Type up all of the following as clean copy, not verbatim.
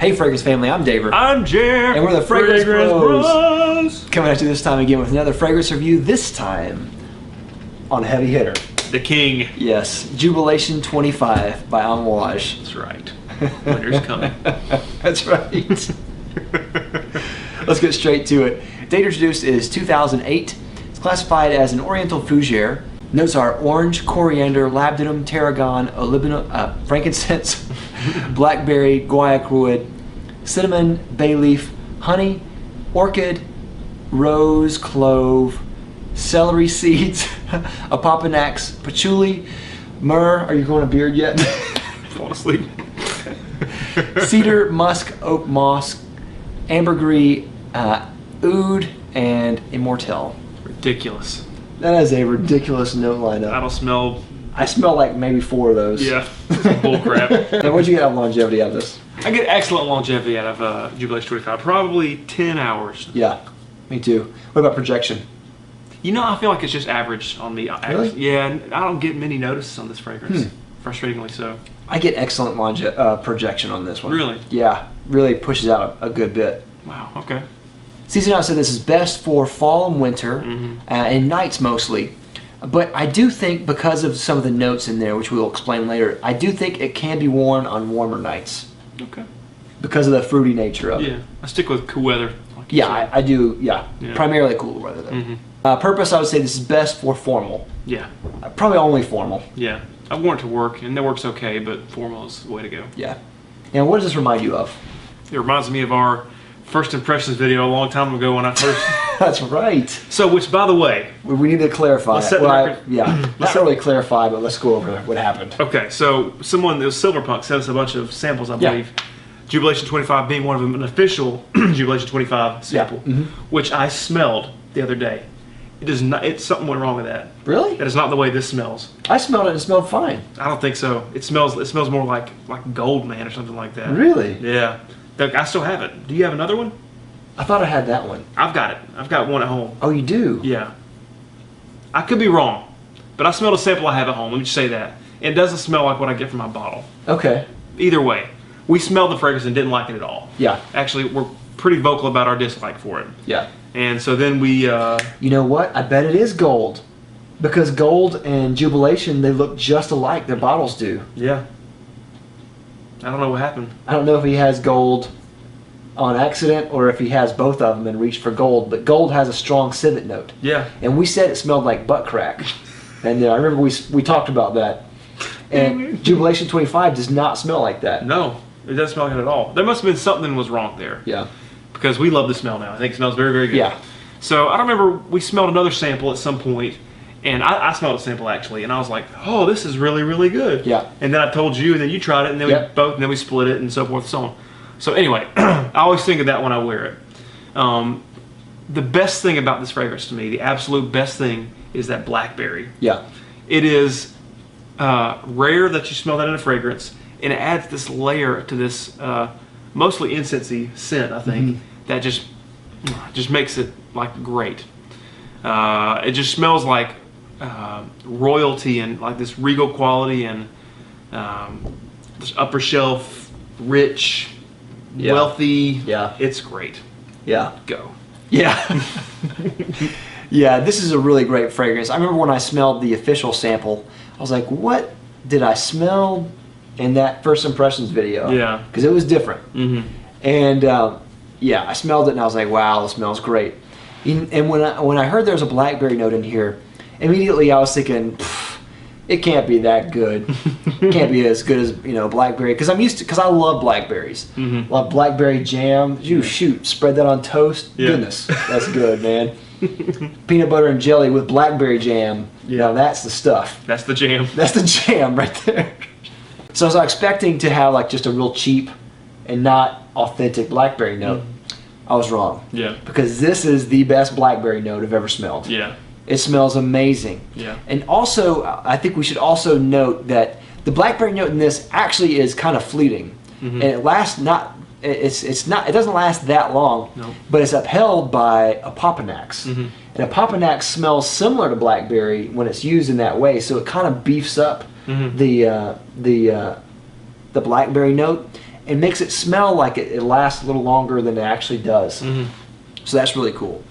Hey Fragrance family, I'm Daver. I'm Jer. And we're the Fragrance Bros. Bros. Coming at you this time again with another fragrance review, this time on Heavy Hitter. The king. Yes, Jubilation 25 by Amouage. That's right. Winter's coming. That's right. Let's get straight to it. Date introduced is 2008. It's classified as an Oriental Fougere. Notes are orange, coriander, labdanum, tarragon, olivino, frankincense, blackberry, guaiac wood, cinnamon, bay leaf, honey, orchid, rose, clove, celery seeds, apopanax, patchouli, myrrh. Are you going to beard yet? Fall asleep. Cedar, musk, oak moss, ambergris, oud, and immortelle. Ridiculous. That is a ridiculous note lineup. That'll smell. I smell like maybe 4 of those. Yeah. Bull crap. Now, what'd you get out of longevity out of this? I get excellent longevity out of Jubilation 25. Probably 10 hours. Yeah, me too. What about projection? You know, I feel like it's just average on me. Really? Yeah, and I don't get many notices on this fragrance. Frustratingly so. I get excellent projection on this one. Really? Yeah, really pushes out a good bit. Wow, okay. Season Out said this is best for fall and winter, and nights mostly. But I do think, because of some of the notes in there, which we'll explain later, I do think it can be worn on warmer nights. Okay. Because of the fruity nature of it. Yeah, I stick with cool weather. Like Yeah, I do, yeah. Primarily cool weather though. Purpose, I would say this is best for formal. Yeah. Probably only formal. Yeah. I've worn it to work, and that works okay, but formal is the way to go. Yeah. And what does this remind you of? It reminds me of our first impressions video a long time ago when I first... That's right. So, which, by the way... We need to clarify. Let's set the record. Not really clarify, but let's go over what happened. Okay, so someone, it was Silverpunk, sent us a bunch of samples, I believe. Jubilation 25 being one of them, an official Jubilation 25 sample, which I smelled the other day. It does not. Something went wrong with that. Really? That is not the way this smells. I smelled it and it smelled fine. I don't think so. It smells more like Gold Man or something like that. Really? Yeah. I still have it. Do you have another one? I thought I had that one. I've got it. I've got one at home. Oh, you do? Yeah. I could be wrong, but I smelled a sample I have at home. Let me just say that. It doesn't smell like what I get from my bottle. Okay. Either way, we smelled the fragrance and didn't like it at all. Yeah. Actually, we're pretty vocal about our dislike for it. Yeah. And so then we... You know what? I bet it is gold. Because gold and Jubilation, they look just alike. Their bottles do. Yeah. I don't know what happened. I don't know if he has gold on accident or if he has both of them and reached for gold. But gold has a strong civet note. Yeah. And we said it smelled like butt crack. And I remember we talked about that. And Jubilation 25 does not smell like that. No. It doesn't smell like it at all. There must have been something was wrong there. Yeah. Because we love the smell now. I think it smells very, very good. Yeah. So I don't remember, we smelled another sample at some point, and I smelled a sample actually, and I was like, oh, this is really, really good. Yeah. And then I told you, and then you tried it, and then we both, and then we split it, and so forth and so on. So anyway, I always think of that when I wear it. The best thing about this fragrance to me, the absolute best thing, is that blackberry. Yeah. It is rare that you smell that in a fragrance, and it adds this layer to this mostly incensey scent, I think, that just makes it like great. It just smells like royalty and like this regal quality and this upper shelf, rich, wealthy. Yeah. It's great. Yeah. Go. Yeah. Yeah, this is a really great fragrance. I remember when I smelled the official sample, I was like, what did I smell in that first impressions video? Yeah. Because it was different. And yeah, I smelled it and I was like, wow, this smells great. And when I heard there was a blackberry note in here, immediately I was thinking, it can't be that good. It can't be as good as, blackberry. Because I love blackberries. Love blackberry jam. You shoot, spread that on toast. Yeah. Goodness, that's good, man. Peanut butter and jelly with blackberry jam. Now that's the stuff. That's the jam. That's the jam right there. So I was expecting to have like just a real cheap and not authentic blackberry note. I was wrong. Yeah. Because this is the best blackberry note I've ever smelled. Yeah. It smells amazing. Yeah. And also, I think we should also note that the blackberry note in this actually is kind of fleeting, and it lasts not. It doesn't last that long, but it's upheld by apopanax. And apopanax smells similar to blackberry when it's used in that way, so it kind of beefs up the blackberry note. and makes it smell like it lasts a little longer than it actually does. Mm-hmm. So that's really cool.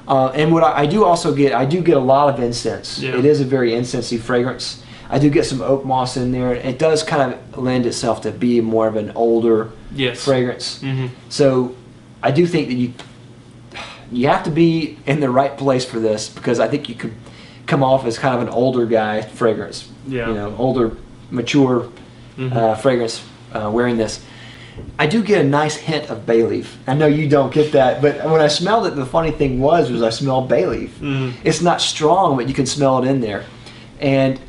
And what I do also get, I do get a lot of incense. Yeah. It is a very incensey fragrance. I do get some oak moss in there. It does kind of lend itself to be more of an older fragrance. Mm-hmm. So I do think that you have to be in the right place for this, because I think you could come off as kind of an older guy fragrance. Yeah. You know, older, mature fragrance wearing this. I do get a nice hint of bay leaf. I know you don't get that, but when I smelled it, the funny thing was I smelled bay leaf. Mm-hmm. It's not strong, but you can smell it in there. And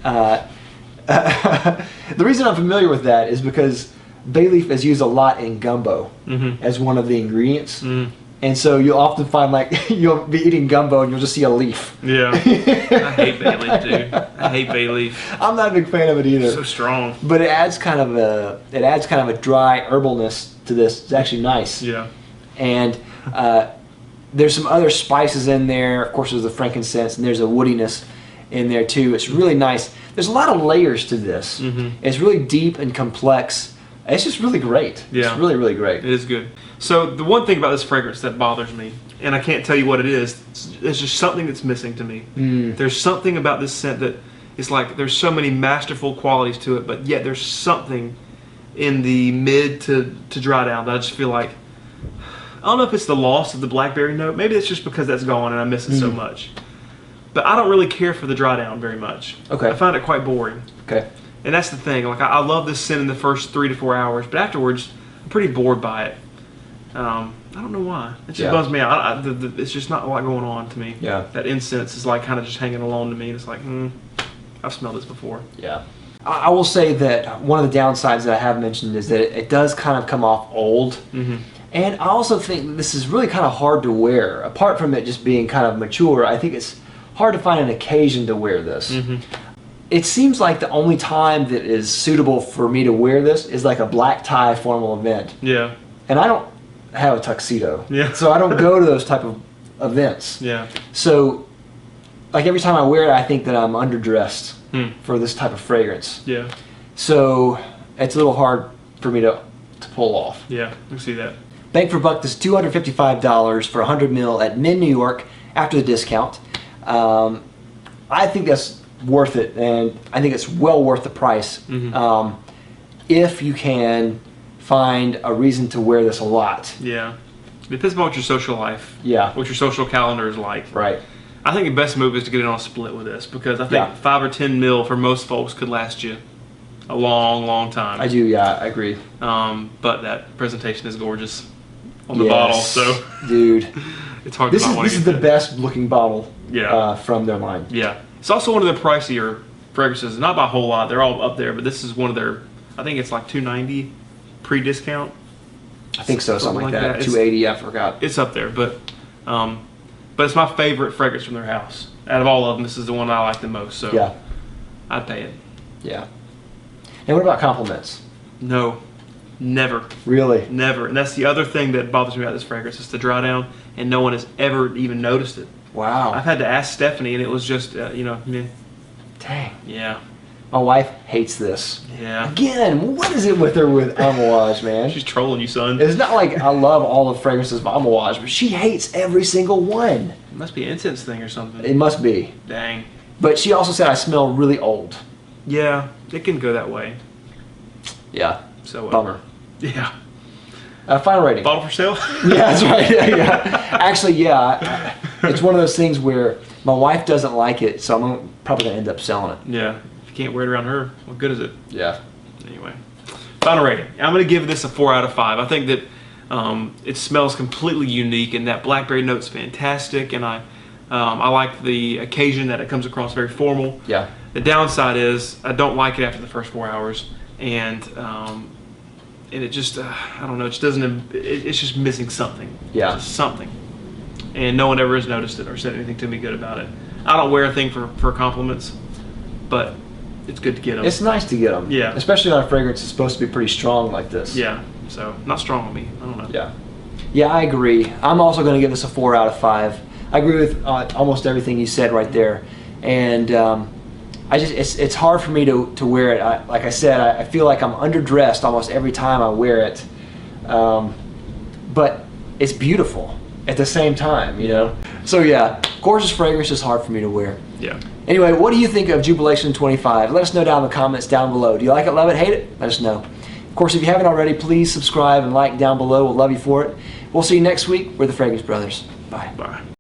the reason I'm familiar with that is because bay leaf is used a lot in gumbo as one of the ingredients. Mm-hmm. And so you'll often find, like, you'll be eating gumbo and you'll just see a leaf. Yeah. I hate bay leaf, dude. I hate bay leaf. I'm not a big fan of it either. So strong. But it adds kind of a dry herbalness to this. It's actually nice. Yeah. And there's some other spices in there. Of course, there's the frankincense, and there's a woodiness in there too. It's really nice. There's a lot of layers to this. Mm-hmm. It's really deep and complex. It's just really great. Yeah. It's really, really great. It is good. So the one thing about this fragrance that bothers me, and I can't tell you what it is, it's just something that's missing to me. There's something about this scent that it's like there's so many masterful qualities to it, but yet there's something in the mid to dry down that I just feel like, I don't know if it's the loss of the blackberry note. Maybe it's just because that's gone and I miss it so much. But I don't really care for the dry down very much. Okay. I find it quite boring. Okay. And that's the thing. Like I love this scent in the first 3 to 4 hours, but afterwards I'm pretty bored by it. I don't know why. It just bums me out. It's just not a lot going on to me. Yeah. That incense is like kind of just hanging alone to me. And it's like, I've smelled this before. Yeah. I will say that one of the downsides that I have mentioned is that it does kind of come off old. Mm-hmm. And I also think that this is really kind of hard to wear. Apart from it just being kind of mature, I think it's hard to find an occasion to wear this. Mm-hmm. It seems like the only time that is suitable for me to wear this is like a black tie formal event. Yeah. And I don't have a tuxedo. Yeah. So I don't go to those type of events. Yeah. So like every time I wear it, I think that I'm underdressed for this type of fragrance. Yeah. So it's a little hard for me to pull off. Yeah, I can see that. Bang for buck, this $255 for 100 ml at Min New York after the discount. I think that's worth it, and I think it's well worth the price. Mm-hmm. If you can find a reason to wear this a lot. Yeah. It depends upon what your social life, what your social calendar is like. Right. I think the best move is to get it on a split with this, because I think 5 or 10 mil for most folks could last you a long, long time. I do, I agree. But that presentation is gorgeous on the bottle, so dude, it's hard to find one. This is the best looking bottle from their line. Yeah. It's also one of their pricier fragrances, not by a whole lot. They're all up there, but this is one of their, I think it's like $290 pre-discount. I think so, something like that. $280, I forgot. It's up there, but it's my favorite fragrance from their house. Out of all of them, this is the one I like the most, so I'd pay it. Yeah. And what about compliments? No, never. Really? Never. And that's the other thing that bothers me about this fragrance, is the dry down, and no one has ever even noticed it. Wow. I've had to ask Stephanie, and it was just, meh. Dang. Yeah. My wife hates this. Yeah. Again, what is it with her with Amouage, man? She's trolling you, son. It's not like I love all the fragrances of Amouage, but she hates every single one. It must be an incense thing or something. It must be. Dang. But she also said I smell really old. Yeah, it can go that way. Yeah. So bummer. Yeah. Final rating. Bottle for sale? Yeah, that's right. Yeah. Actually, it's one of those things where my wife doesn't like it, so I'm probably going to end up selling it. Yeah. If you can't wear it around her, what good is it? Yeah. Anyway. Final rating. I'm going to give this a 4 out of 5. I think that it smells completely unique, and that blackberry note's fantastic, and I like the occasion that it comes across very formal. Yeah. The downside is I don't like it after the first 4 hours, and it just I don't know, it just doesn't. It's just missing something. Yeah. Just something, and no one ever has noticed it or said anything to me good about it. I don't wear a thing for compliments, but it's good to get them. It's nice to get them. Yeah. Especially on a fragrance that's supposed to be pretty strong like this. Yeah. So not strong on me. I don't know. Yeah. Yeah, I agree. I'm also going to give this a 4 out of 5. I agree with almost everything you said right there, and I it's hard for me to wear it. Like I said, I feel like I'm underdressed almost every time I wear it. But it's beautiful at the same time, you know? So yeah, gorgeous fragrance is hard for me to wear. Yeah. Anyway, what do you think of Jubilation 25? Let us know down in the comments down below. Do you like it, love it, hate it? Let us know. Of course, if you haven't already, please subscribe and like down below. We'll love you for it. We'll see you next week. We're the Fragrance Brothers. Bye. Bye.